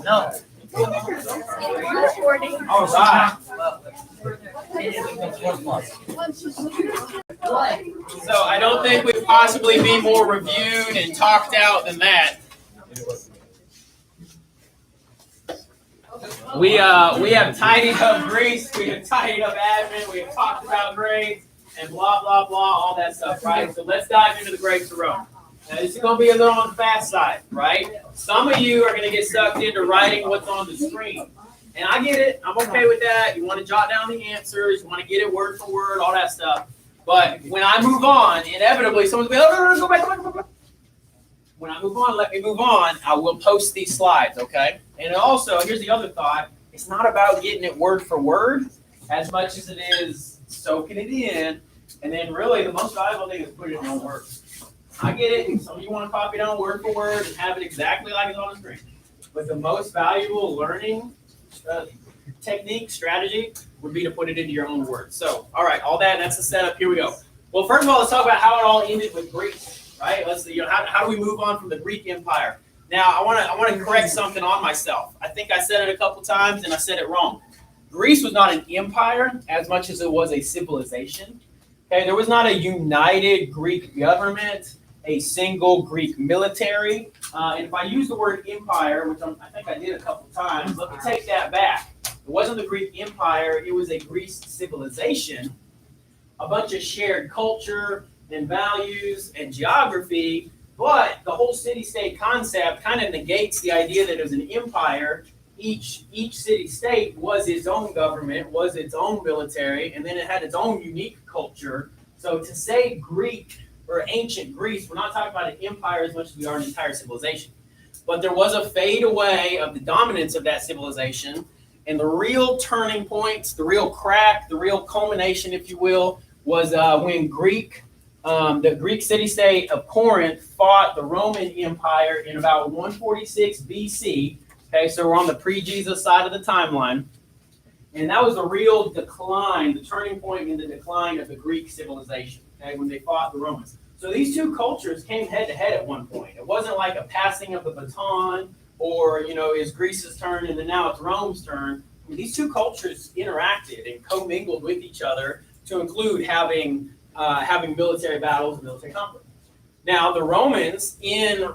No. All right. So I don't think we could possibly be more reviewed and talked out than that. We have tidied up Greece, we have tidied up admin, we have talked about grades, and blah, blah, blah, all that stuff, right? So let's dive into the grades of Rome. Now, this is going to be a little on the fast side, right? Some of you are going to get sucked into writing what's on the screen. And I get it. I'm okay with that. You want to jot down the answers. You want to get it word for word, all that stuff. But when I move on, inevitably, someone's going to be, oh, no, go back. When I move on, let me move on. I will post these slides, okay? And also, here's the other thought. It's not about getting it word for word as much as it is soaking it in. And then really, the most valuable thing is putting it in your own words. I get it. Some of you want to copy it down word for word and have it exactly like it's on the screen. But the most valuable learning technique, strategy, would be to put it into your own words. So, all right, all that's the setup. Here we go. Well, first of all, let's talk about how it all ended with Greece, right? Let's see, how do we move on from the Greek Empire? Now, I want to correct something on myself. I think I said it a couple times and I said it wrong. Greece was not an empire as much as it was a civilization. Okay, there was not a united Greek government, a single Greek military. And if I use the word empire, which I think I did a couple times, let me take that back. It wasn't the Greek Empire, it was a Greek civilization, a bunch of shared culture and values and geography, but the whole city-state concept kind of negates the idea that it was an empire. Each city-state was its own government, was its own military, and then it had its own unique culture. So to say Greek or ancient Greece, we're not talking about an empire as much as we are an entire civilization. But there was a fade away of the dominance of that civilization. And the real turning points, the real crack, the real culmination, if you will, was when the Greek city-state of Corinth fought the Roman Empire in about 146 BC. Okay, so we're on the pre-Jesus side of the timeline. And that was the real decline, the turning point in the decline of the Greek civilization, okay, when they fought the Romans. So these two cultures came head-to-head at one point. It wasn't like a passing of the baton or, it's Greece's turn and then now it's Rome's turn. I mean, these two cultures interacted and commingled with each other to include having military battles and military conflict. Now, the Romans, in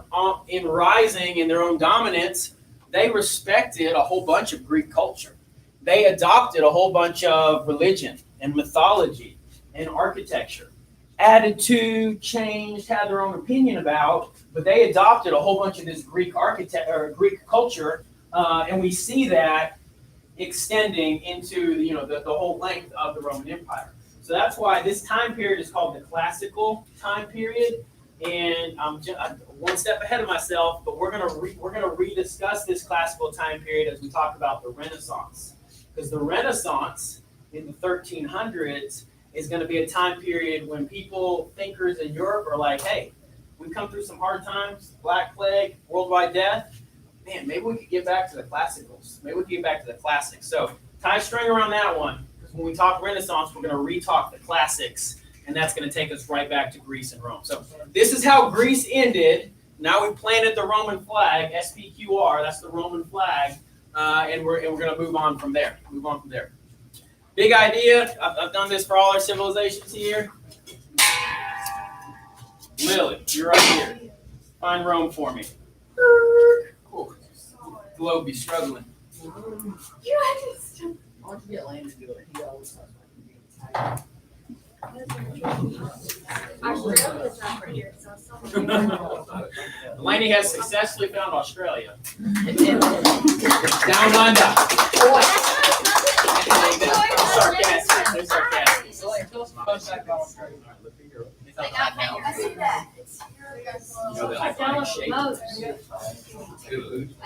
rising in their own dominance, they respected a whole bunch of Greek culture. They adopted a whole bunch of religion and mythology and architecture. Added to, changed, had their own opinion about, but they adopted a whole bunch of this Greek Greek culture, and we see that extending into the whole length of the Roman Empire. So that's why this time period is called the classical time period. And I'm one step ahead of myself, but we're gonna rediscuss this classical time period as we talk about the Renaissance, because the Renaissance in the 1300s is going to be a time period when thinkers in Europe are like, hey, we've come through some hard times, Black Plague, worldwide death. Man, maybe we could get back to the classicals. Maybe we could get back to the classics. So tie a string around that one, because when we talk Renaissance, we're going to re-talk the classics, and that's going to take us right back to Greece and Rome. So this is how Greece ended. Now we planted the Roman flag, SPQR, that's the Roman flag, and we're going to move on from there. Big idea. I've done this for all our civilizations here. Lily, you're right here. Find Rome for me. Cool. Globe be struggling. I want to get Lane to do it. He always talks about Australia's not here, so Laney has successfully found Australia. Down under. They're sarcastic. I see that. It's I found a shape. I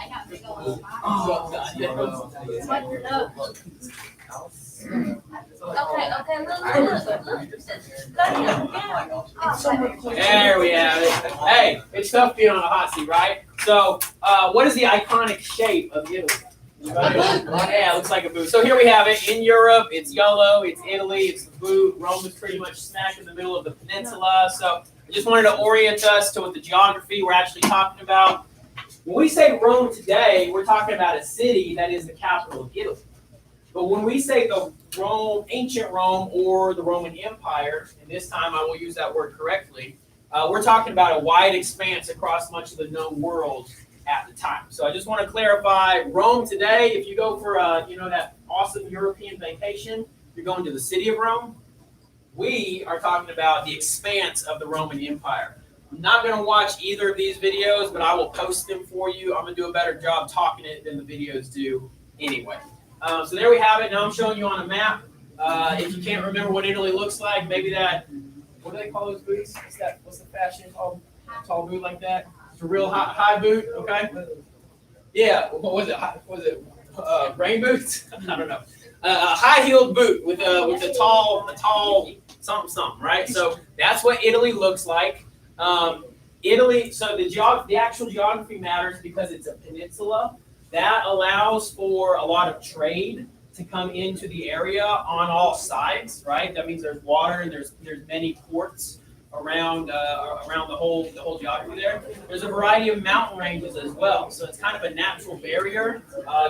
have to go. What your nose? Okay, look. There we have it. Hey, it's tough being on a hot seat, right? So, what is the iconic shape of Italy? Yeah, it looks like a boot. So here we have it. In Europe, it's yellow. It's Italy. It's the boot. Rome is pretty much smack in the middle of the peninsula. So I just wanted to orient us to what the geography we're actually talking about. When we say Rome today, we're talking about a city that is the capital of Italy. But when we say the Rome, ancient Rome, or the Roman Empire, and this time I will use that word correctly, we're talking about a wide expanse across much of the known world at the time. So I just want to clarify, Rome today, if you go for that awesome European vacation, you're going to the city of Rome. We are talking about the expanse of the Roman Empire. I'm not going to watch either of these videos, but I will post them for you. I'm going to do a better job talking it than the videos do anyway. So there we have it. Now I'm showing you on a map. If you can't remember what Italy looks like, maybe that, what do they call those boots? What's the fashion called? Tall boot like that? It's a real high boot, okay? Yeah, what was it? Rain boots? I don't know. A high-heeled boot with a tall something, right? So that's what Italy looks like. Italy, so the actual geography matters because it's a peninsula. That allows for a lot of trade to come into the area on all sides, right? That means there's water and there's many ports around the whole geography there. There's a variety of mountain ranges as well, so it's kind of a natural barrier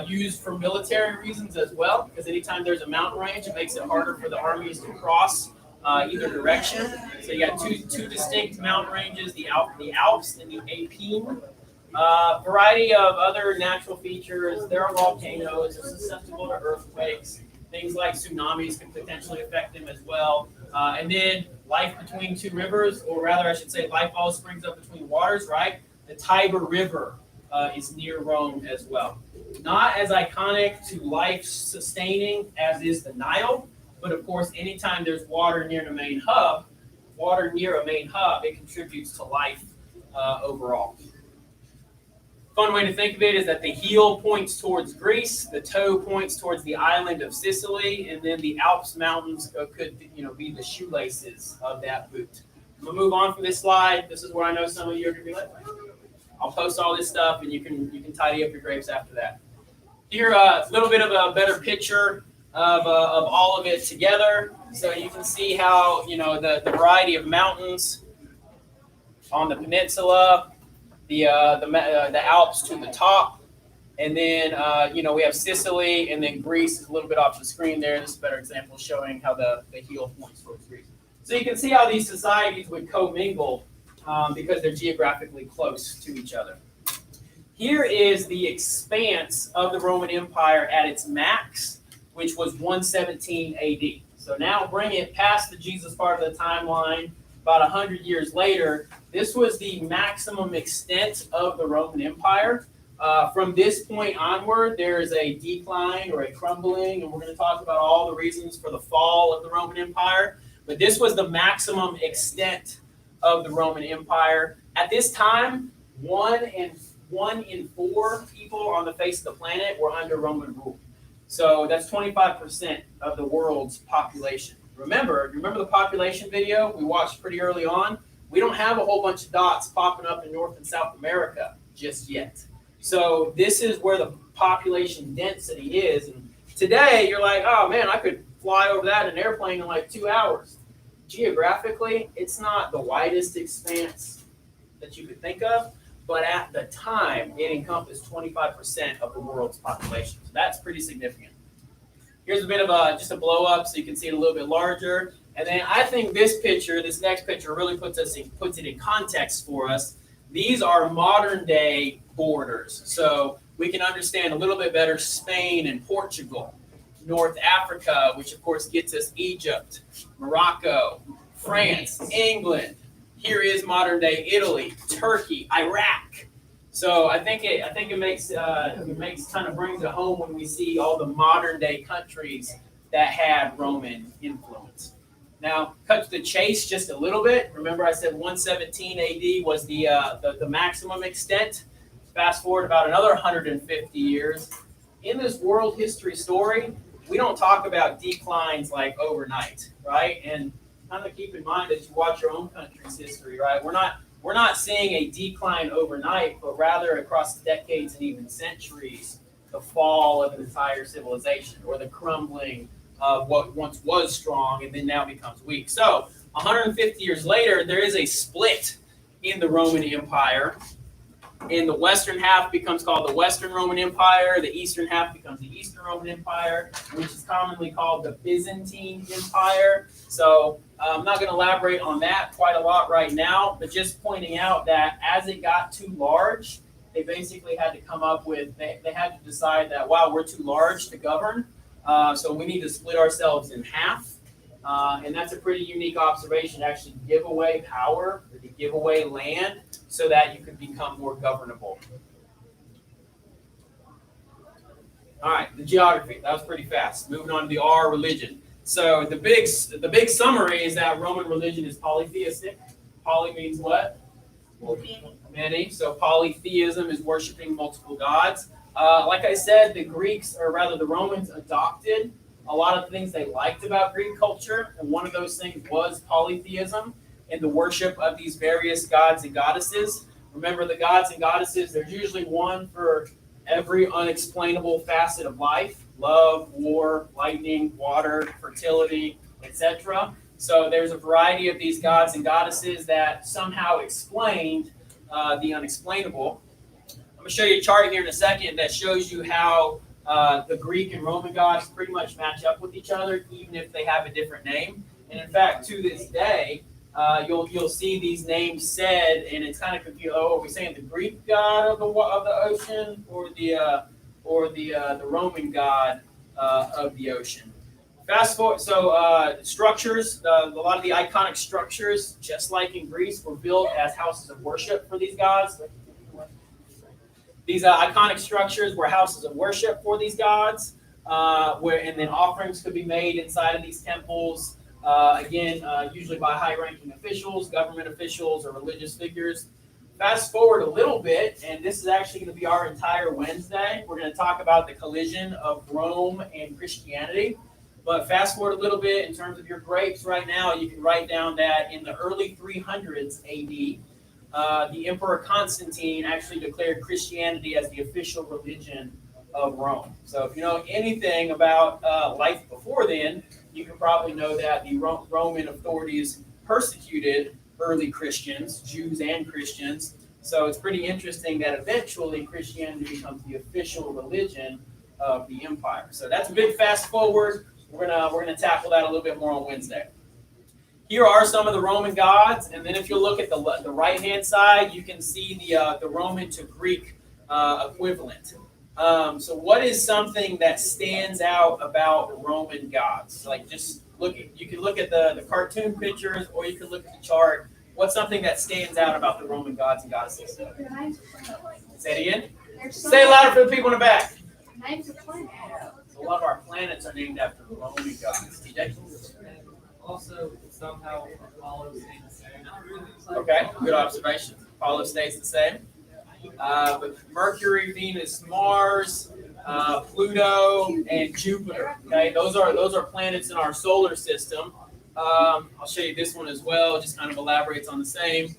used for military reasons as well. Because anytime there's a mountain range, it makes it harder for the armies to cross either direction. So you got two distinct mountain ranges: the Alps and the Apennine. Variety of other natural features. There are volcanoes. They're susceptible to earthquakes. Things like tsunamis can potentially affect them as well. And then life between two rivers, or rather I should say life all springs up between waters, right? The Tiber River is near Rome as well. Not as iconic to life sustaining as is the Nile, but of course anytime there's water near a main hub, it contributes to life overall. Fun way to think of it is that the heel points towards Greece, the toe points towards the island of Sicily, and then the Alps mountains could be the shoelaces of that boot. I'm gonna move on from this slide. This is where I know some of you are gonna be like, I'll post all this stuff and you can tidy up your grapes after that. Here, a little bit of a better picture of all of it together, so you can see how the variety of mountains on the peninsula. The Alps to the top, and then we have Sicily, and then Greece is a little bit off the screen there. This is a better example showing how the heel points towards Greece. So you can see how these societies would commingle because they're geographically close to each other. Here is the expanse of the Roman Empire at its max, which was 117 AD. So now bring it past the Jesus part of the timeline, about 100 years later. This was the maximum extent of the Roman Empire. From this point onward, there is a decline or a crumbling, and we're going to talk about all the reasons for the fall of the Roman Empire. But this was the maximum extent of the Roman Empire. At this time, one in four people on the face of the planet were under Roman rule. So that's 25% of the world's population. Remember the population video we watched pretty early on? We don't have a whole bunch of dots popping up in North and South America just yet. So this is where the population density is. And today you're like, oh man, I could fly over that in an airplane in like 2 hours. Geographically, it's not the widest expanse that you could think of, but at the time, it encompassed 25% of the world's population. So that's pretty significant. Here's a bit of just a blow up so you can see it a little bit larger. And then I think this next picture really puts it in context for us. These are modern day borders. So we can understand a little bit better Spain and Portugal, North Africa, which of course gets us Egypt, Morocco, France, England. Here is modern day Italy, Turkey, Iraq. So I think it makes kind of brings it home when we see all the modern day countries that had Roman influence. Now, cut to the chase just a little bit. Remember I said 117 AD was the maximum extent. Fast forward about another 150 years. In this world history story, we don't talk about declines like overnight, right? And kind of keep in mind that you watch your own country's history, right? We're not seeing a decline overnight, but rather across decades and even centuries, the fall of an entire civilization or the crumbling of what once was strong and then now becomes weak. So 150 years later, there is a split in the Roman Empire. And the western half becomes called the Western Roman Empire. The eastern half becomes the Eastern Roman Empire, which is commonly called the Byzantine Empire. So I'm not going to elaborate on that quite a lot right now, but just pointing out that as it got too large, they basically had to come up with, they had to decide that, wow, we're too large to govern, so we need to split ourselves in half. And that's a pretty unique observation, to actually give away power, or to give away land, so that you could become more governable. All right, the geography, that was pretty fast. Moving on to the R, religion. So the big summary is that Roman religion is polytheistic. Poly means what? Many. So polytheism is worshiping multiple gods. Like I said, the Greeks, or rather the Romans, adopted a lot of things they liked about Greek culture, and one of those things was polytheism and the worship of these various gods and goddesses. Remember, the gods and goddesses, there's usually one for every unexplainable facet of life: love, war, lightning, water, fertility, etc. So there's a variety of these gods and goddesses that somehow explained the unexplainable. I'm going to show you a chart here in a second that shows you how the Greek and Roman gods pretty much match up with each other, even if they have a different name. And in fact, to this day, you'll see these names said, and it's kind of confusing. Oh, are we saying the Greek god of the ocean, or the Roman god of the ocean? Fast forward, so structures, a lot of the iconic structures, just like in Greece, were built as houses of worship for these gods. These iconic structures were houses of worship for these gods, and then offerings could be made inside of these temples. Usually by high-ranking officials, government officials, or religious figures. Fast forward a little bit, and this is actually going to be our entire Wednesday. We're going to talk about the collision of Rome and Christianity. But fast forward a little bit in terms of your grapes right now, you can write down that in the early 300s AD, the Emperor Constantine actually declared Christianity as the official religion of Rome. So if you know anything about life before then, you can probably know that the Roman authorities persecuted early Christians, Jews and Christians. So it's pretty interesting that eventually Christianity becomes the official religion of the empire. So that's a big fast forward. We're gonna tackle that a little bit more on Wednesday. Here are some of the Roman gods, and then if you look at the right-hand side, you can see the Roman to Greek equivalent. So what is something that stands out about the Roman gods? Like, just you can look at the cartoon pictures, or you can look at the chart. What's something that stands out about the Roman gods and goddesses? Say it again. Say it louder for the people in the back. A lot of our planets are named after Roman gods. TJ? Also, somehow Apollo stays the same. Okay, good observation. Apollo stays the same. But Mercury, Venus, Mars, Pluto, and Jupiter. Okay, those are planets in our solar system. I'll show you this one as well. It just kind of elaborates on the same.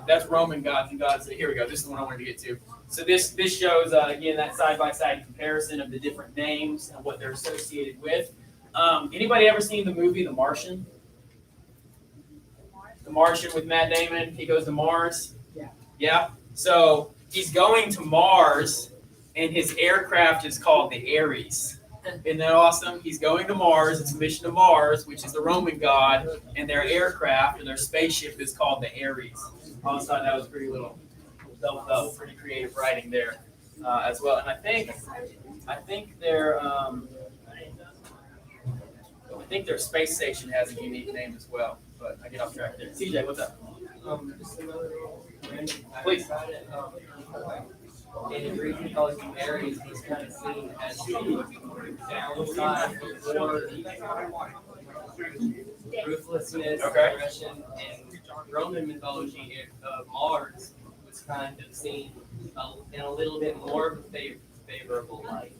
That's Roman gods and goddesses. Here we go. This is the one I wanted to get to. So this shows again that side-by-side comparison of the different names and what they're associated with. Anybody ever seen the movie The Martian? The Martian with Matt Damon. He goes to Mars. Yeah. So he's going to Mars, and his aircraft is called the Ares. Isn't that awesome? He's going to Mars. It's a mission to Mars, which is the Roman god, and their aircraft or their spaceship is called the Ares. I always thought that was pretty pretty creative writing there as well. And I think their space station has a unique name as well. But I get off track there. CJ, what's up? Just another random fact Please. about it. In Greek mythology, Ares was kind of seen as the downside or ruthlessness, Okay. aggression. In Roman mythology, Mars was kind of seen in a little bit more of a favorable light.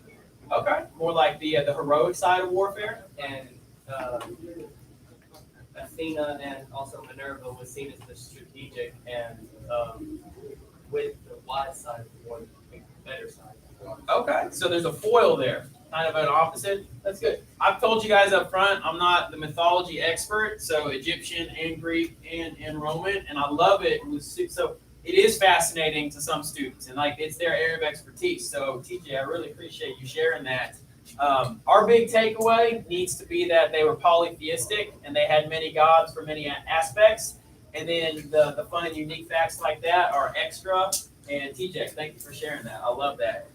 Okay, more like the heroic side of warfare. And Athena and also Minerva was seen as the strategic and with the wise side or the better side. Okay, so there's a foil there, kind of an opposite. That's good. I've told you guys up front, I'm not the mythology expert, so Egyptian and Greek and Roman, and I love it. So it is fascinating to some students, and like it's their area of expertise. So TJ, I really appreciate you sharing that. Our big takeaway needs to be that they were polytheistic and they had many gods for many aspects. And then the fun and unique facts like that are extra. And TJ, thank you for sharing that. I love that.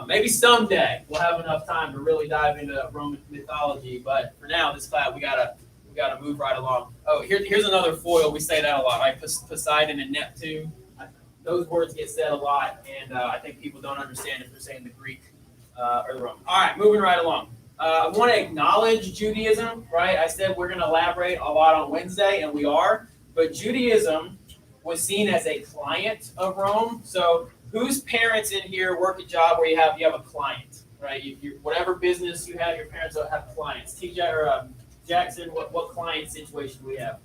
Maybe someday we'll have enough time to really dive into Roman mythology. But for now, this class we gotta move right along. Oh, here's another foil. We say that a lot, right? Poseidon and Neptune. Those words get said a lot, and I think people don't understand if they're saying the Greek or the Roman. All right, moving right along. I want to acknowledge Judaism, right? I said we're going to elaborate a lot on Wednesday, and we are. But Judaism was seen as a client of Rome. So whose parents in here work a job where you have a client, right? Whatever business you have, your parents have clients. TJ or Jackson, what client situation do we have?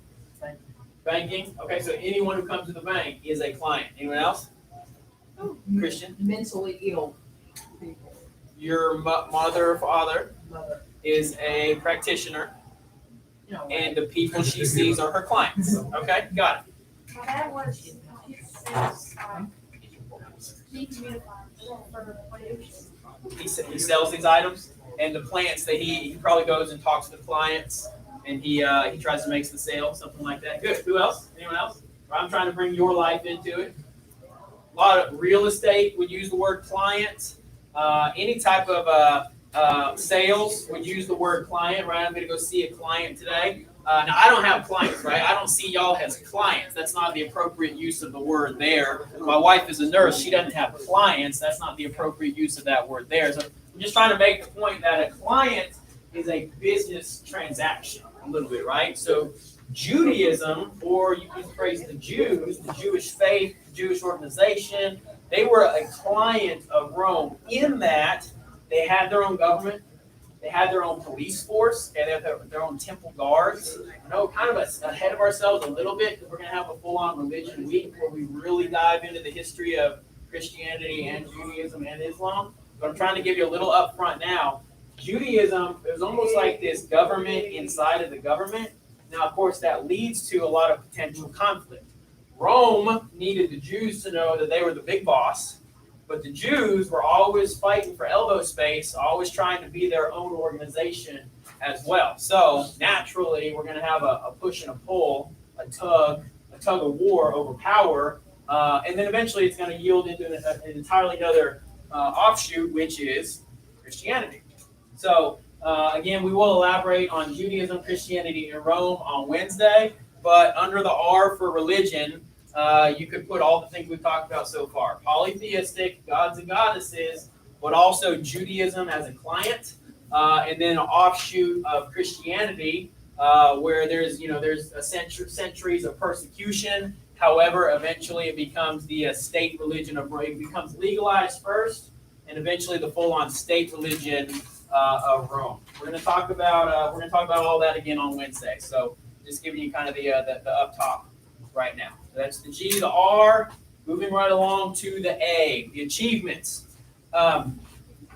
Banking. Okay, so anyone who comes to the bank is a client. Anyone else? Christian? Mentally ill people. Your mother or father Mother. is a practitioner, You know, and the people she sees are her clients. Okay, got it. My dad was, he sells, dehumidifiers for pollution. He sells these items, and the plants that he probably goes and talks to the clients, and he tries to make the sale, something like that. Good. Who else? Anyone else? I'm trying to bring your life into it. A lot of real estate would use the word client. Any type of sales would use the word client, right? I'm going to go see a client today. Now, I don't have clients, right? I don't see y'all as clients. That's not the appropriate use of the word there. My wife is a nurse. She doesn't have clients. That's not the appropriate use of that word there. So I'm just trying to make the point that a client is a business transaction a little bit, right? So Judaism, or you can phrase the Jews, the Jewish faith, the Jewish organization, they were a client of Rome in that they had their own government, they had their own police force, and they had their own temple guards. I know kind of ahead of ourselves a little bit because we're going to have a full-on religion week where we really dive into the history of Christianity and Judaism and Islam. But I'm trying to give you a little upfront now. Judaism is almost like this government inside of the government. Now, of course, that leads to a lot of potential conflict. Rome needed the Jews to know that they were the big boss, but the Jews were always fighting for elbow space, always trying to be their own organization as well. So naturally, we're going to have a push and a pull, a tug of war over power, and then eventually it's going to yield into an entirely other offshoot, which is Christianity. So again, we will elaborate on Judaism, Christianity, and Rome on Wednesday, but under the R for religion, you could put all the things we've talked about so far. Polytheistic, gods and goddesses, but also Judaism as a client, and then an offshoot of Christianity, where there's centuries of persecution. However, eventually it becomes the state religion of Rome. It becomes legalized first, and eventually the full-on state religion of Rome. We're going to talk about all that again on Wednesday. So just giving you kind of the up top right now. So that's the G, the R. Moving right along to the A, the achievements.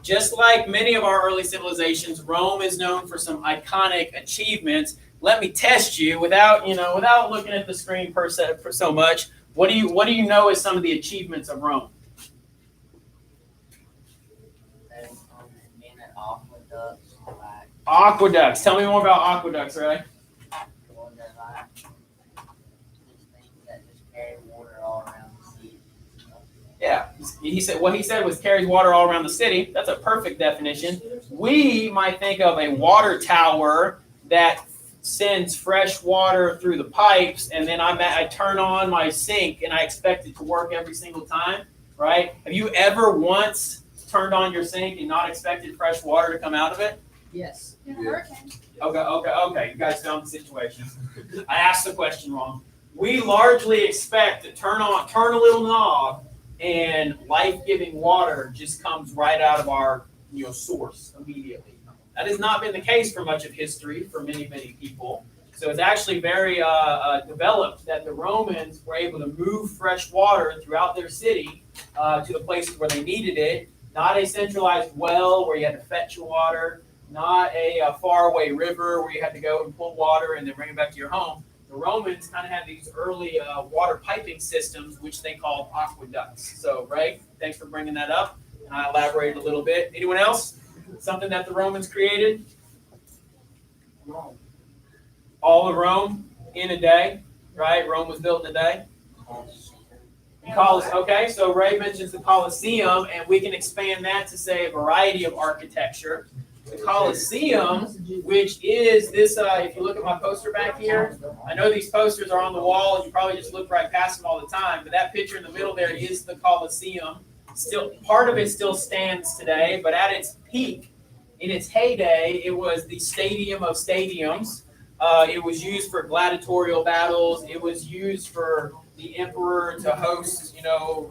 Just like many of our early civilizations, Rome is known for some iconic achievements. Let me test you without looking at the screen for so much. What do you know as some of the achievements of Rome? Aqueducts. Tell me more about aqueducts, right? Yeah, he said what he said was carries water all around the city. That's a perfect definition. We might think of a water tower that sends fresh water through the pipes, and then I turn on my sink and I expect it to work every single time, right? Have you ever once turned on your sink and not expected fresh water to come out of it? Yes. In a hurricane. Okay. You guys found the situation. I asked the question wrong. We largely expect to turn a little knob, and life-giving water just comes right out of our source immediately. That has not been the case for much of history for many, many people. So it's actually very developed that the Romans were able to move fresh water throughout their city to the places where they needed it. Not a centralized well where you had to fetch your water. Not a faraway river where you had to go and pull water and then bring it back to your home. the Romans kind of had these early water piping systems, which they called aqueducts. So, Ray, thanks for bringing that up. And I elaborated a little bit. Anyone else? Something that the Romans created? All of Rome in a day, right? Rome was built in a day. Okay, so Ray mentions the Colosseum, and we can expand that to say a variety of architecture. The Colosseum, which is this, if you look at my poster back here, I know these posters are on the wall, and you probably just look right past them all the time, but that picture in the middle there is the Colosseum. Still, part of it still stands today, but at its peak, in its heyday, it was the stadium of stadiums. It was used for gladiatorial battles. It was used for the emperor to host,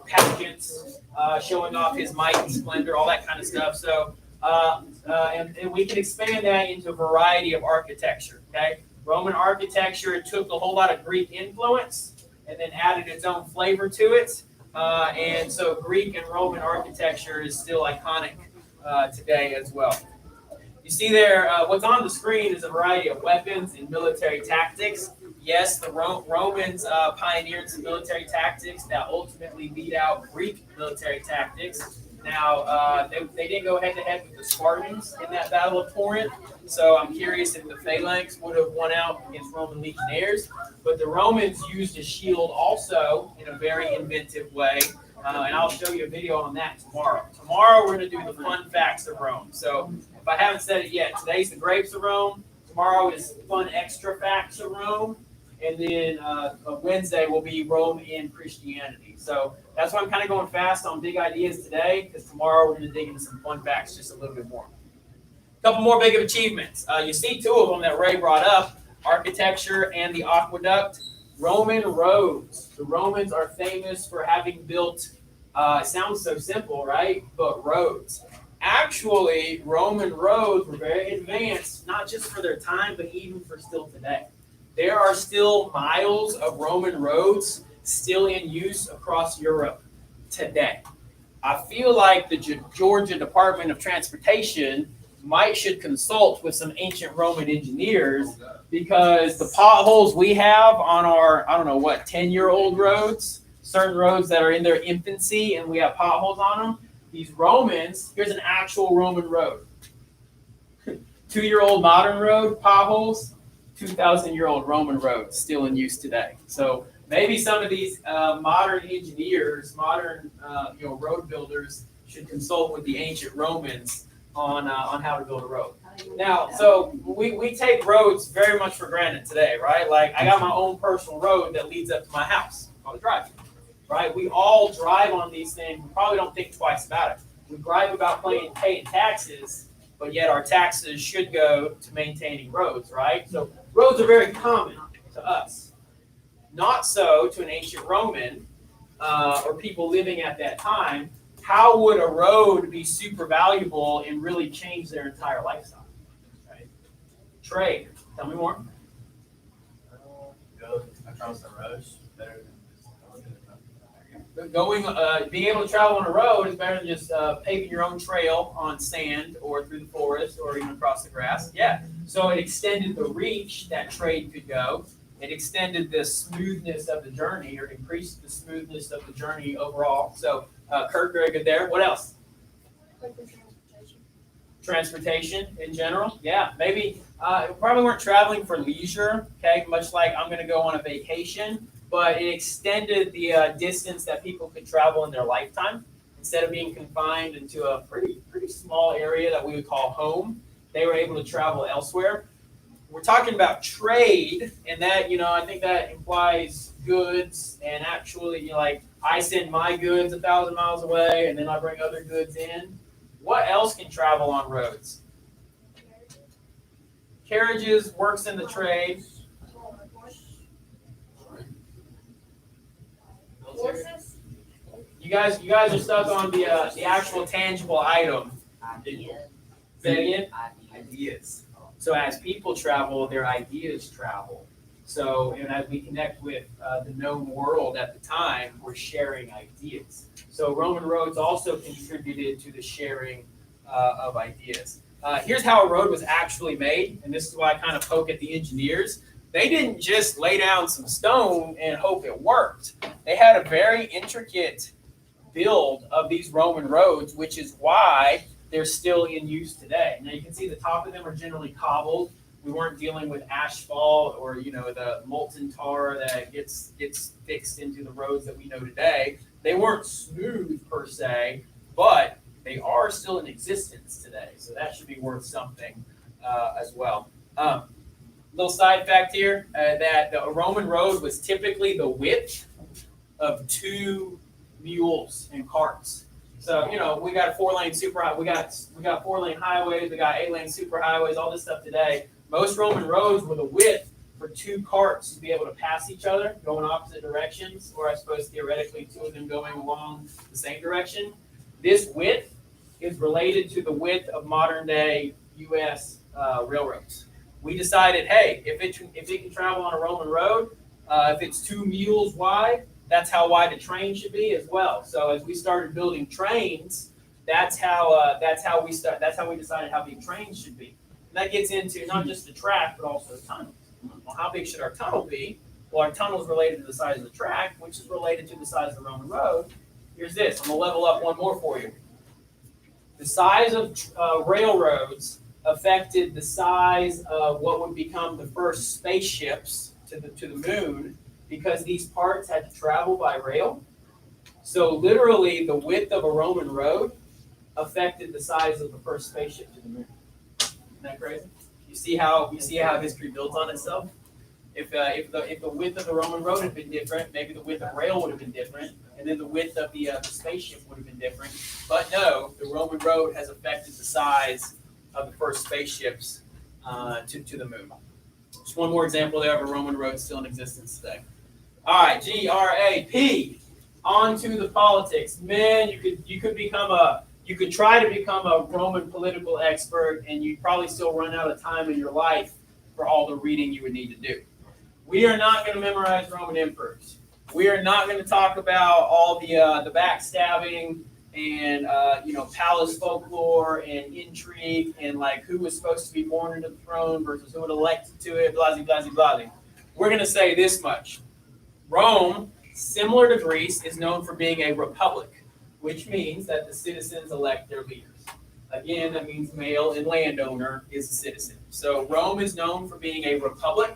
pageants, showing off his might and splendor, all that kind of stuff. So, and we can expand that into a variety of architecture. Okay, Roman architecture took a whole lot of Greek influence and then added its own flavor to it. And so, Greek and Roman architecture is still iconic today as well. You see there, what's on the screen is a variety of weapons and military tactics. Yes, the Romans pioneered some military tactics that ultimately beat out Greek military tactics. Now, they didn't go head-to-head with the Spartans in that Battle of Corinth, so I'm curious if the phalanx would have won out against Roman legionnaires. But the Romans used a shield also in a very inventive way, and I'll show you a video on that tomorrow. Tomorrow, we're going to do the fun facts of Rome. So if I haven't said it yet, today's the grapes of Rome. Tomorrow is fun extra facts of Rome. And then Wednesday will be Rome and Christianity. So that's why I'm kind of going fast on big ideas today, because tomorrow we're going to dig into some fun facts just a little bit more. A couple more big achievements. You see two of them that Ray brought up, architecture and the aqueduct. Roman roads. The Romans are famous for having built, it sounds so simple, right? But roads. Actually, Roman roads were very advanced, not just for their time, but even for still today. There are still miles of Roman roads still in use across Europe today. I feel like the Georgia Department of Transportation should consult with some ancient Roman engineers, because the potholes we have on our, 10-year-old roads, certain roads that are in their infancy and we have potholes on them, these Romans, here's an actual Roman road. 2-year-old modern road, potholes, 2,000-year-old Roman road still in use today. So maybe some of these modern engineers, modern road builders should consult with the ancient Romans on how to build a road. Now, so we take roads very much for granted today, right? Like I got my own personal road that leads up to my house on the drive, right? We all drive on these things. We probably don't think twice about it. We gripe about paying taxes, but yet our taxes should go to maintaining roads, right? So roads are very common to us. Not so to an ancient Roman or people living at that time. How would a road be super valuable and really change their entire lifestyle? Right? Trade. Tell me more. Go across the road better than Being able to travel on a road is better than just paving your own trail on sand or through the forest or even across the grass. Yeah. So it extended the reach that trade could go. It extended the smoothness of the journey, or increased the smoothness of the journey overall. So, Kurt, very good there. What else? Transportation in general. Yeah, maybe probably weren't traveling for leisure. Okay, much like I'm going to go on a vacation, but it extended the distance that people could travel in their lifetime. Instead of being confined into a pretty small area that we would call home, they were able to travel elsewhere. We're talking about trade, and that, I think that implies goods, and actually, like, I send my goods 1,000 miles away, and then I bring other goods in. What else can travel on roads? Carriages works in the trade. Horses? You guys are stuck on the actual tangible item. Say it again? Ideas. So as people travel, their ideas travel. So, and as we connect with the known world at the time, we're sharing ideas. So Roman roads also contributed to the sharing of ideas. Here's how a road was actually made, and this is why I kind of poke at the engineers. they didn't just lay down some stone and hope it worked. They had a very intricate build of these Roman roads, which is why they're still in use today. Now you can see the top of them are generally cobbled. We weren't dealing with asphalt or the molten tar that gets fixed into the roads that we know today. They weren't smooth per se, but they are still in existence today. So that should be worth something as well. Little side fact here that the Roman road was typically the width of 2 mules and carts. So we got 4-lane we got 4-lane highways, we got 8-lane superhighways, all this stuff today. Most Roman roads were the width for 2 carts to be able to pass each other, go in opposite directions, or I suppose theoretically 2 of them going along the same direction. This width is related to the width of modern day U.S. Railroads. We decided, hey, if it can travel on a Roman road, if it's 2 mules wide, that's how wide a train should be as well. So as we started building trains, that's how we decided how big trains should be. And that gets into not just the track, but also the tunnels. Well, how big should our tunnel be? Well, our tunnel is related to the size of the track, which is related to the size of the Roman road. Here's this. I'm going to level up one more for you. The size of railroads affected the size of what would become the first spaceships to the moon, because these parts had to travel by rail. So literally the width of a Roman road affected the size of the first spaceship to the moon. Isn't that crazy? You see how history builds on itself? If the width of the Roman road had been different, maybe the width of rail would have been different, and then the width of the spaceship would have been different. But no, the Roman road has affected the size of the first spaceships to the moon. Just one more example there of a Roman road still in existence today. All right, G.R.A.P.E. On to the politics. Man, you could try to become a Roman political expert, and you'd probably still run out of time in your life for all the reading you would need to do. We are not going to memorize Roman emperors. We are not going to talk about all the backstabbing and palace folklore and intrigue and like who was supposed to be born into the throne versus who was elected to it, blah, blah, blah, blah. We're going to say this much. Rome, similar to Greece, is known for being a republic, which means that the citizens elect their leaders. Again, that means male and landowner is a citizen. So Rome is known for being a republic,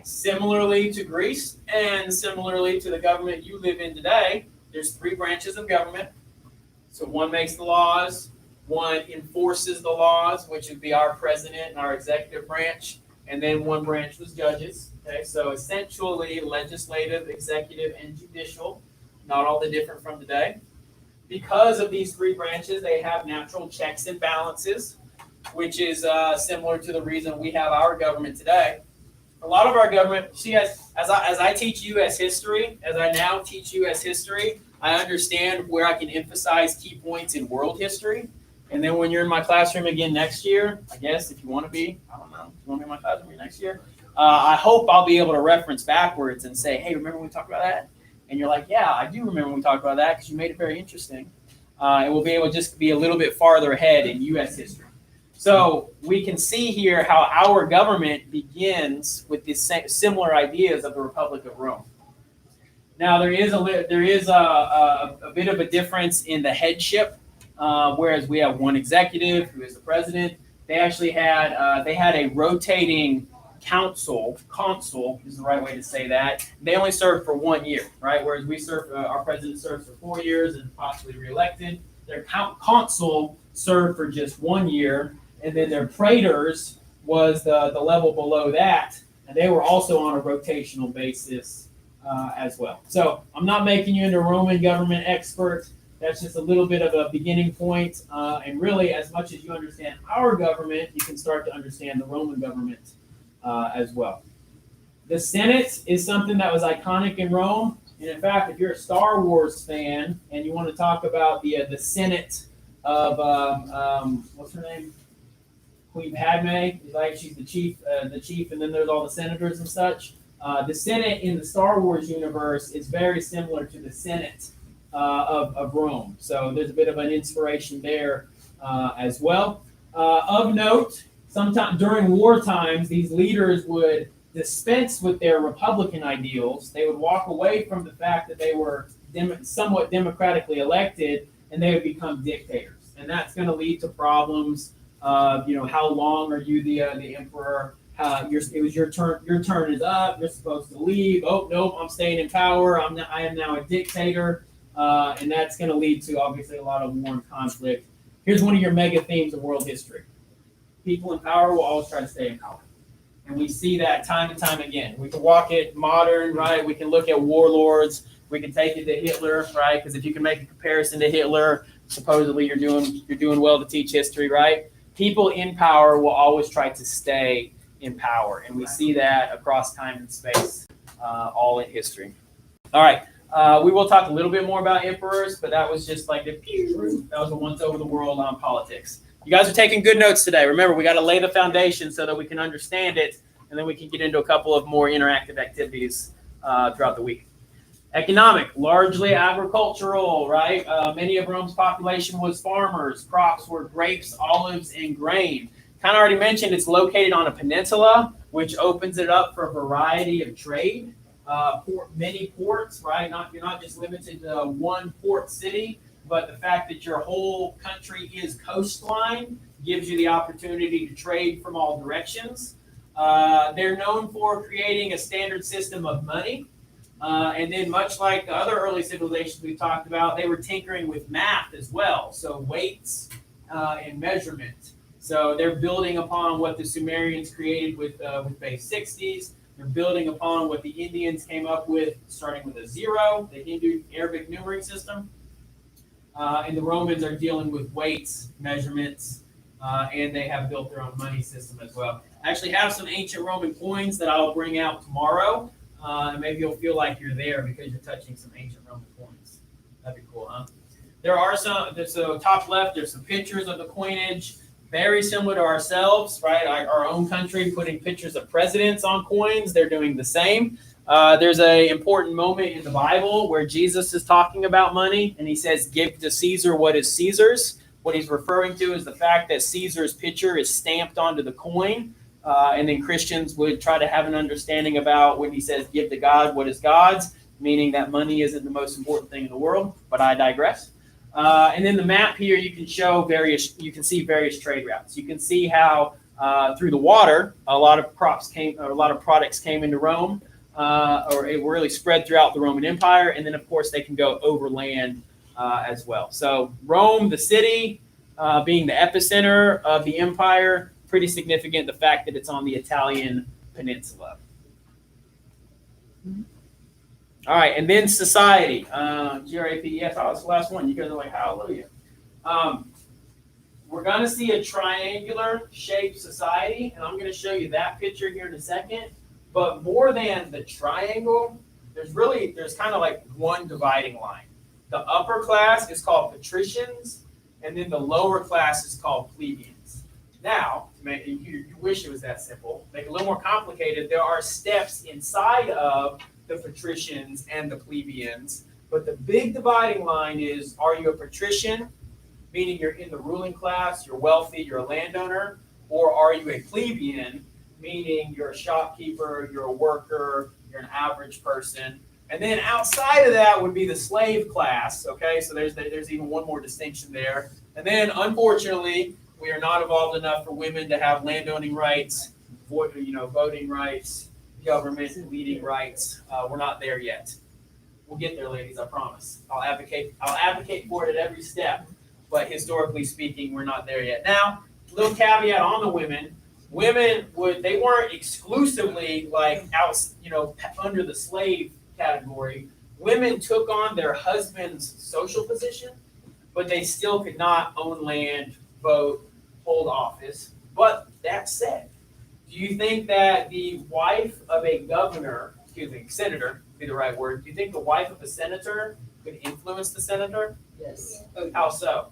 similarly to Greece and similarly to the government you live in today. There's 3 branches of government. So one makes the laws, one enforces the laws, which would be our president and our executive branch, and then one branch was judges. Okay, so essentially legislative, executive, and judicial, not all that different from today. Because of these 3 branches, they have natural checks and balances, which is similar to the reason we have our government today. A lot of our government, as I teach U.S. history, as I now teach U.S. history, I understand where I can emphasize key points in world history. And then when you're in my classroom again next year, I guess if you want to be, I don't know, if you want to be in my classroom next year, I hope I'll be able to reference backwards and say, hey, remember when we talked about that? And you're like, yeah, I do remember when we talked about that because you made it very interesting. And we'll be able to just be a little bit farther ahead in U.S. history. So we can see here how our government begins with these similar ideas of the Republic of Rome. Now there is a bit of a difference in the headship, whereas we have one executive who is the president. They actually had a rotating consul is the right way to say that. They only served for 1 year, right? Whereas we serve, our president serves for 4 years and possibly reelected. Their consul served for just 1 year, and then their praetors was the level below that, and they were also on a rotational basis as well. So I'm not making you into a Roman government expert. That's just a little bit of a beginning point, and really, as much as you understand our government, you can start to understand the Roman government as well. The Senate is something that was iconic in Rome. And in fact, if you're a Star Wars fan and you want to talk about the Senate of what's her name, Queen Padme, like she's the chief, and then there's all the senators and such. The Senate in the Star Wars universe is very similar to the Senate of Rome. So there's a bit of an inspiration there as well. Of note, sometimes during war times, these leaders would dispense with their Republican ideals. They would walk away from the fact that they were somewhat democratically elected, and they would become dictators. And that's going to lead to problems. How long are you the emperor? It was your turn. Your turn is up. You're supposed to leave. Oh nope, I'm staying in power. I am now a dictator, and that's going to lead to obviously a lot of war and conflict. Here's one of your mega themes of world history: people in power will always try to stay in power. And we see that time and time again. We can walk it modern, right? We can look at warlords. We can take it to Hitler, right? Because if you can make a comparison to Hitler, supposedly you're doing well to teach history, right? People in power will always try to stay in power, and we see that across time and space, all in history. All right, we will talk a little bit more about emperors, but that was just like that was a once over the world on politics. You guys are taking good notes today. Remember, we got to lay the foundation so that we can understand it, and then we can get into a couple of more interactive activities throughout the week. Economic, largely agricultural, right? Many of Rome's population was farmers. Crops were grapes, olives, and grain. Kind of already mentioned it's located on a peninsula, which opens it up for a variety of trade. Many ports, right? You're not just limited to one port city, but the fact that your whole country is coastline gives you the opportunity to trade from all directions. They're known for creating a standard system of money. And then much like the other early civilizations we talked about, they were tinkering with math as well. So weights and measurement. So they're building upon what the Sumerians created with base 60s. They're building upon what the Indians came up with, starting with a 0, the Hindu Arabic numbering system. And the Romans are dealing with weights, measurements, and they have built their own money system as well. I actually have some ancient Roman coins that I'll bring out tomorrow, and maybe you'll feel like you're there because you're touching some ancient Roman coins. That'd be cool, huh? There are some, so top left, there's some pictures of the coinage, very similar to ourselves, right? Our own country putting pictures of presidents on coins, they're doing the same. There's an important moment in the Bible where Jesus is talking about money, and he says, give to Caesar what is Caesar's. What he's referring to is the fact that Caesar's picture is stamped onto the coin, and then Christians would try to have an understanding about when he says, give to God what is God's, meaning that money isn't the most important thing in the world, but I digress. And then the map here, you can see various trade routes. You can see how through the water, a lot of products came into Rome, or it really spread throughout the Roman Empire. And then, of course, they can go overland as well. So Rome, the city, being the epicenter of the empire, pretty significant, the fact that it's on the Italian peninsula. All right, and then society. G.R.A.P.E.S. Oh, that's the last one. You guys are like, hallelujah. We're going to see a triangular shaped society, and I'm going to show you that picture here in a second. But more than the triangle, there's kind of like one dividing line. The upper class is called patricians, and then the lower class is called plebeians. Now, you wish it was that simple. Make it a little more complicated. There are steps inside of the patricians and the plebeians, but the big dividing line is: are you a patrician, meaning you're in the ruling class, you're wealthy, you're a landowner, or are you a plebeian, meaning you're a shopkeeper, you're a worker, you're an average person? And then outside of that would be the slave class. Okay, so there's even one more distinction there. And then, unfortunately, we are not evolved enough for women to have landowning rights, voting rights, government leading rights. We're not there yet. We'll get there, ladies, I promise. I'll advocate for it at every step, but historically speaking, we're not there yet. Now, little caveat on the women. Women they weren't exclusively under the slave category. Women took on their husband's social position, but they still could not own land, vote, hold office. But that said, do you think that the wife of a senator, would be the right word, do you think the wife of a senator could influence the senator? Yes. How so?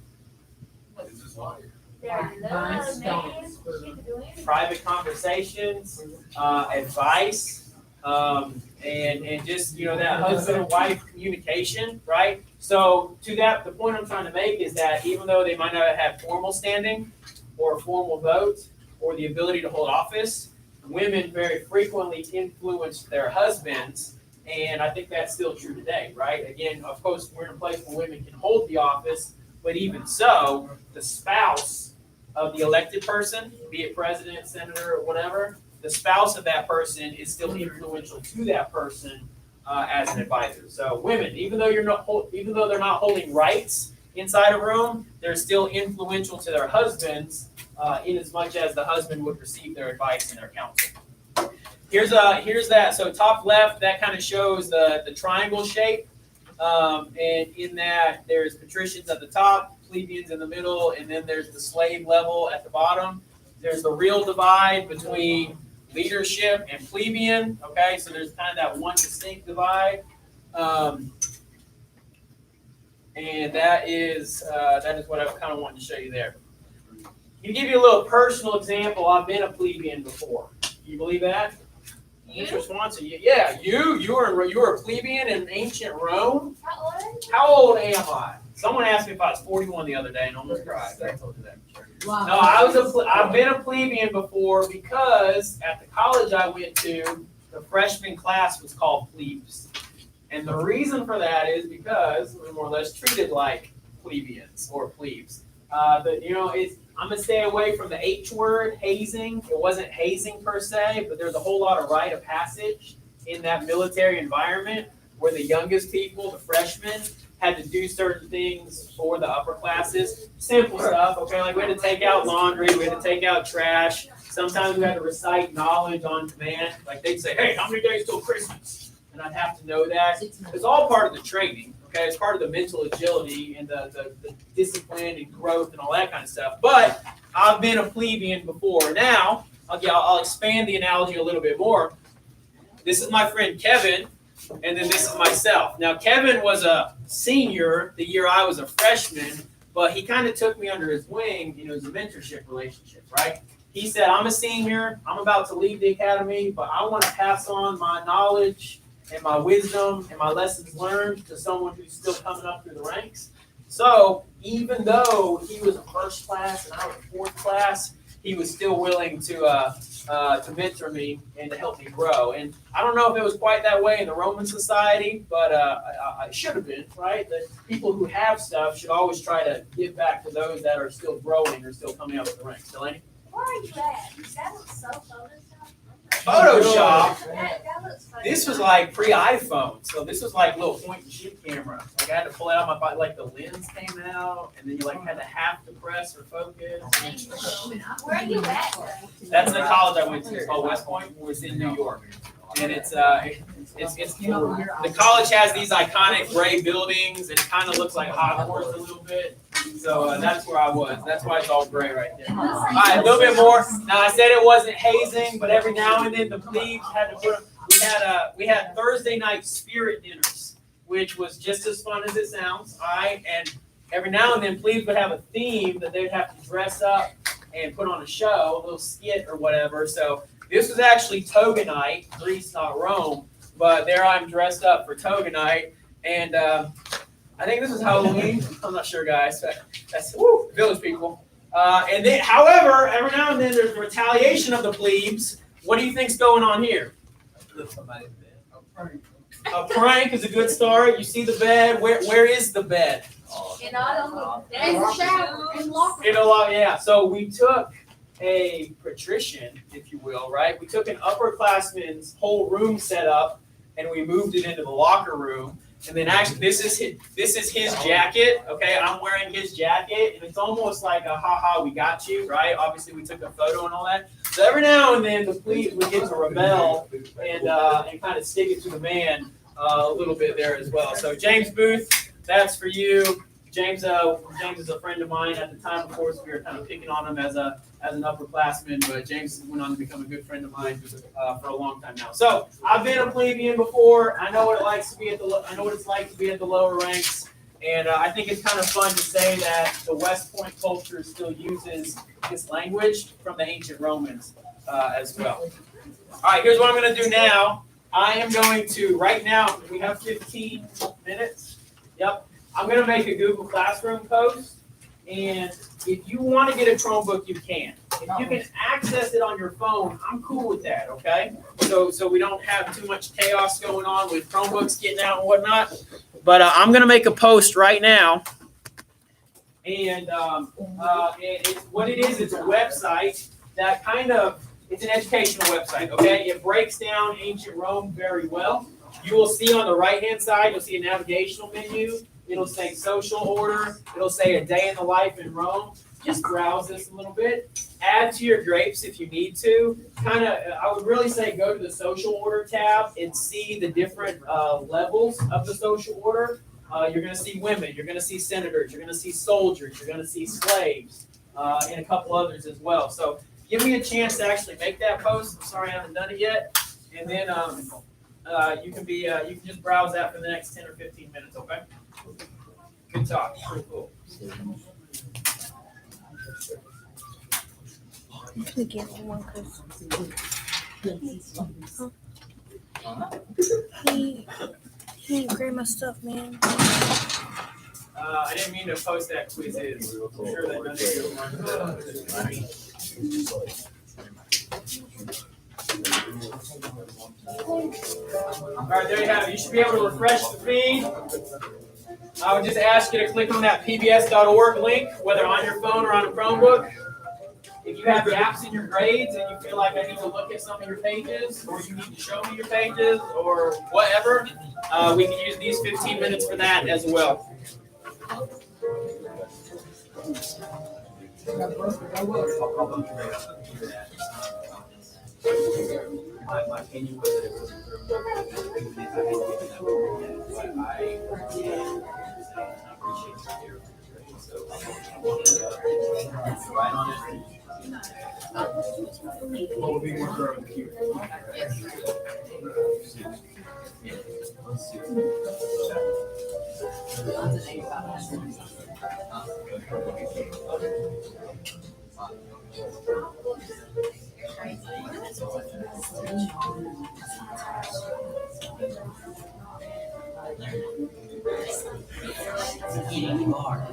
Private conversations, advice, and just that husband and wife communication, right? So to that, the point I'm trying to make is that even though they might not have formal standing or a formal vote or the ability to hold office, women very frequently influenced their husbands, and I think that's still true today, right? Again, of course, we're in a place where women can hold the office, but even so, the spouse of the elected person, be it president, senator, or whatever, the spouse of that person is still influential to that person as an advisor. So women, even though they're not holding rights inside a room, they're still influential to their husbands in as much as the husband would receive their advice and their counsel. Here's that. So top left, that kind of shows the triangle shape. And in that, there's patricians at the top, plebeians in the middle, and then there's the slave level at the bottom. There's the real divide between leadership and plebeian. Okay, so there's kind of that one distinct divide. And that is what I kind of wanted to show you there. To give you a little personal example, I've been a plebeian before. You believe that? Mr. Swanson, yeah, you were a plebeian in ancient Rome. How old? How old am I? Someone asked me if I was 41 the other day and almost cried. I told you that. Wow. No, I've been a plebeian before because at the college I went to, the freshman class was called plebes. And the reason for that is because we're more or less treated like plebeians or plebes. I'm gonna stay away from the H word, hazing. It wasn't hazing per se, but there's a whole lot of rite of passage in that military environment where the youngest people, the freshmen, had to do certain things for the upper classes. Simple stuff, okay? Like we had to take out laundry, we had to take out trash. Sometimes we had to recite knowledge on command. Like they'd say, hey, how many days till Christmas? And I'd have to know that. It's all part of the training. Okay, it's part of the mental agility and the discipline and growth and all that kind of stuff. But I've been a plebeian before. Now, I'll expand the analogy a little bit more. This is my friend Kevin, and then this is myself. Now, Kevin was a senior the year I was a freshman, but he kind of took me under his wing. It was a mentorship relationship, right? He said, I'm a senior. I'm about to leave the academy, but I want to pass on my knowledge and my wisdom and my lessons learned to someone who's still coming up through the ranks. So even though he was a first class and I was fourth class, he was still willing to mentor me and to help me grow. And I don't know if it was quite that way in the Roman society, but I should have been, right? The people who have stuff should always try to give back to those that are still growing or still coming up through the ranks. Delaney? Where are you at? That looks so Photoshop. Photoshop. That looks funny. This was like pre-iPhone, so this was like a little point-and-shoot camera. Like I had to pull it out of my body, like the lens came out, and then you like had to have to press or focus. Where are you at? That's the college I went to. It's called West Point. It was in New York, and it's the college has these iconic gray buildings. It kind of looks like Hogwarts a little bit. So that's where I was. That's why it's all gray right there. All right, a little bit more. Now I said it wasn't hazing, but every now and then the plebes had to put. We had Thursday night spirit dinners, which was just as fun as it sounds. All right, and every now and then plebes would have a theme that they'd have to dress up and put on a show, a little skit or whatever. So this was actually toga night, Greece, not Rome. But there I'm dressed up for toga night, and I think this is Halloween. I'm not sure, guys. That's village people. And then, however, every now and then there's retaliation of the plebes. What do you think's going on here? A prank is a good start. You see the bed. Where is the bed? In the shower, in locker. Yeah. So we took a patrician, if you will, right? We took an upperclassman's whole room setup and we moved it into the locker room. And then actually, this is his jacket. Okay, I'm wearing his jacket, and it's almost like a ha-ha, we got you, right? Obviously, we took a photo and all that. So every now and then, the plebes would get to rebel and kind of stick it to the man a little bit there as well. So James Booth, that's for you. James is a friend of mine. At the time, of course, we were kind of picking on him as an upperclassman, but James went on to become a good friend of mine for a long time now. So I've been a plebeian before. I know what it likes to be I know what it's like to be at the lower ranks, and I think it's kind of fun to say that the West Point culture still uses this language from the ancient Romans as well. All right, here's what I'm going to do now. I am going to right now. We have 15 minutes. Yep. I'm going to make a Google Classroom post, and if you want to get a Chromebook, you can. If you can access it on your phone, I'm cool with that, okay? So we don't have too much chaos going on with Chromebooks getting out and whatnot. But I'm gonna make a post right now, and it's what it is. It's a website that it's an educational website, okay? It breaks down ancient Rome very well. You will see on the right-hand side, you'll see a navigational menu. It'll say social order. It'll say a day in the life in Rome. Just browse this a little bit. Add to your grapes if you need to. I would really say go to the social order tab and see the different levels of the social order. You're going to see women. You're going to see senators. You're going to see soldiers. You're going to see slaves, and a couple others as well. So give me a chance to actually make that post. I'm sorry I haven't done it yet. And then you can just browse that for the next 10 or 15 minutes, okay? Good talk. Pretty cool. I'm gonna get one because he ain't grade my stuff, man. I didn't mean to post that quiz. I'm sure that none of you All right, there you have it. You should be able to refresh the feed. I would just ask you to click on that pbs.org link, whether on your phone or on a Chromebook. If you have gaps in your grades and you feel like I need to look at some of your pages, or you need to show me your pages, or whatever, we can use these 15 minutes for that as well. My opinion was that it was right on it. Eating bar.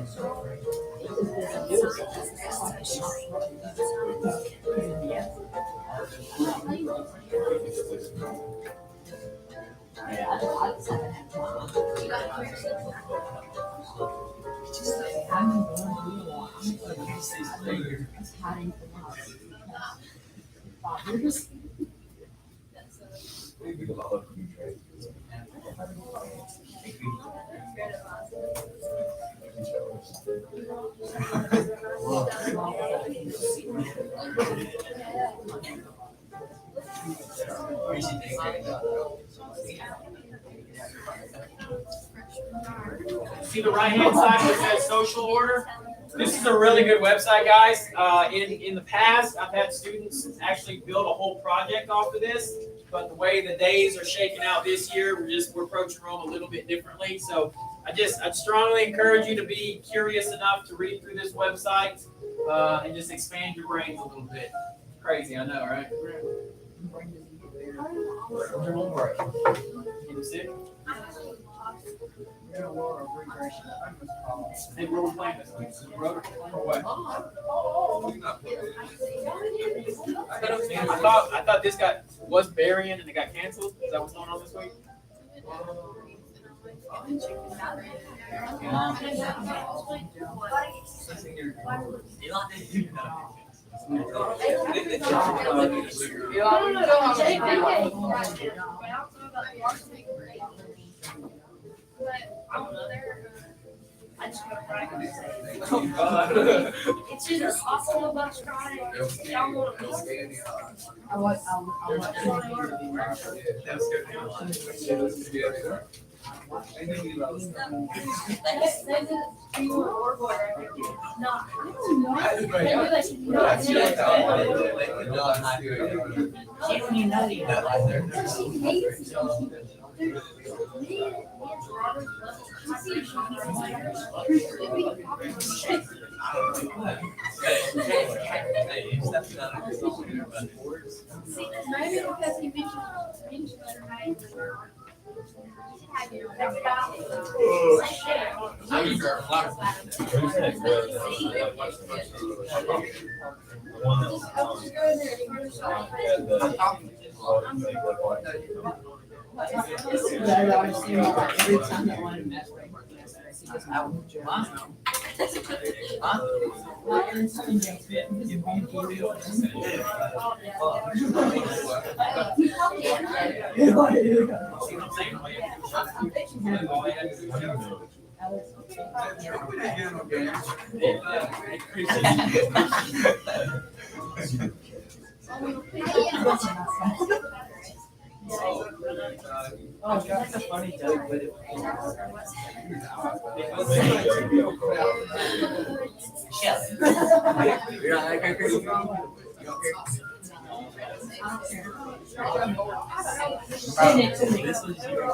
See the right-hand side where it says social order? This is a really good website, guys. In the past, I've had students actually build a whole project off of this, but the way the days are shaking out this year, we're approaching Rome a little bit differently. So I'd strongly encourage you to be curious enough to read through this website and just expand your brains a little bit. Crazy, I know, right? You sick? Hey, where we playing this week? Road or what? I thought this was burying and it got canceled. Is that what's going on this week? I just go to practice. It's just awesome about trying. I want to maybe because he mentioned letter name. Every time I wanted to mess with him, he goes, I will join. Oh, that's a funny joke, but it. You're not that crazy. This was your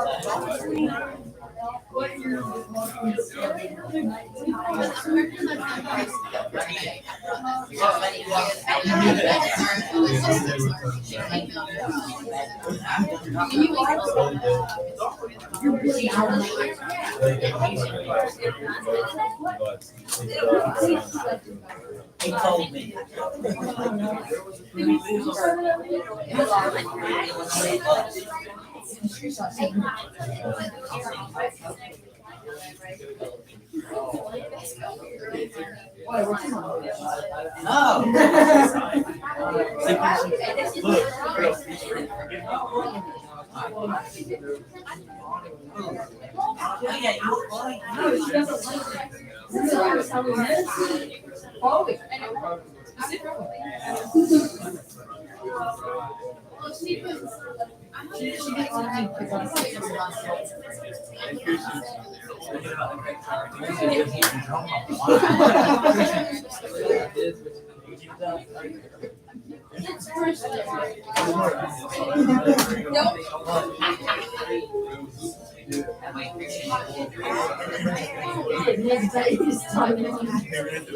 He told me.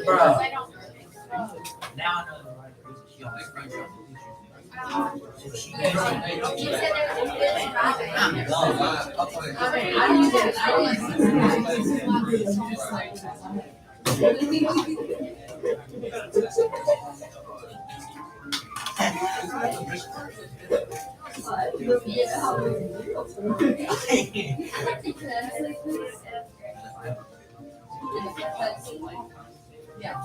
Bro. Now I know the right reason she always brings up the issues. She Yeah.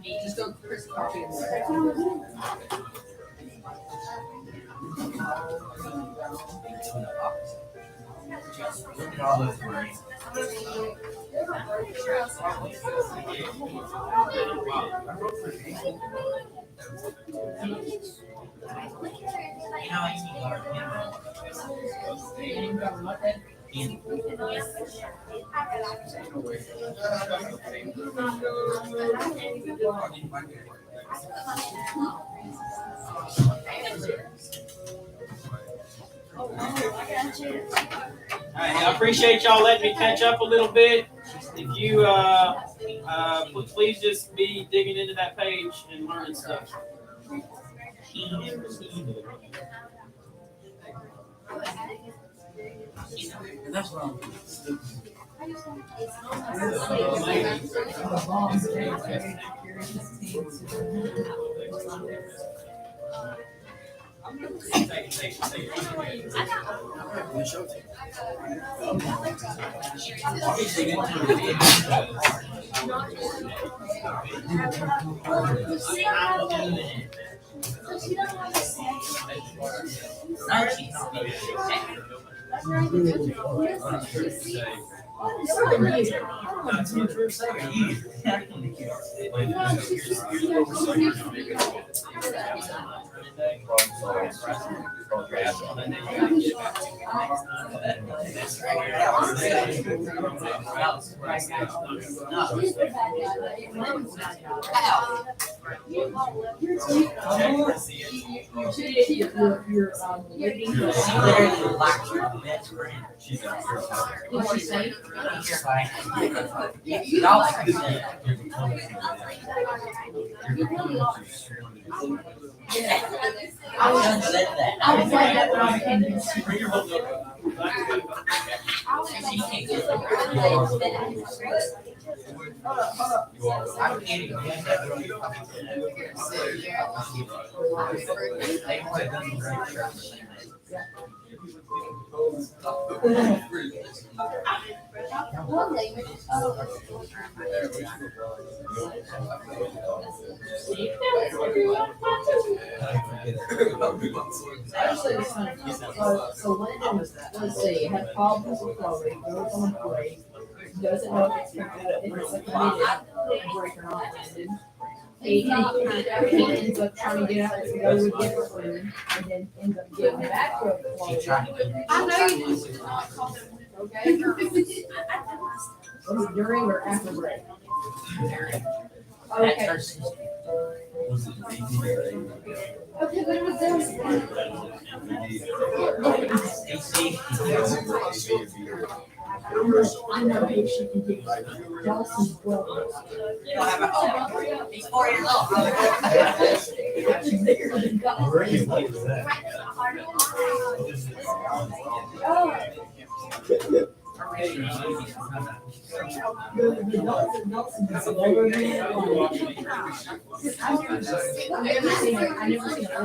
You just go Chris coffee and Look at all those words. You know, you need our Alright, I appreciate y'all letting me catch up a little bit. If you please just be digging into that page and learning stuff. That's wrong. I'm kidding. Yeah, they wanted them to break share the same day. Actually, it's funny. So Landon, let's see, had problems with floating, goes on a break, doesn't know if it's a committed break or not, Landon. He ends up trying to get out to go with different food, and then ends up getting back to a She floating. tried to go. I know you did not call them. Okay? I Was it during or after break? That's Okay. her sister. Okay, but it was there. I know who she can do. Delson's brother. You don't have a home. He's 4 years old. I never seen her.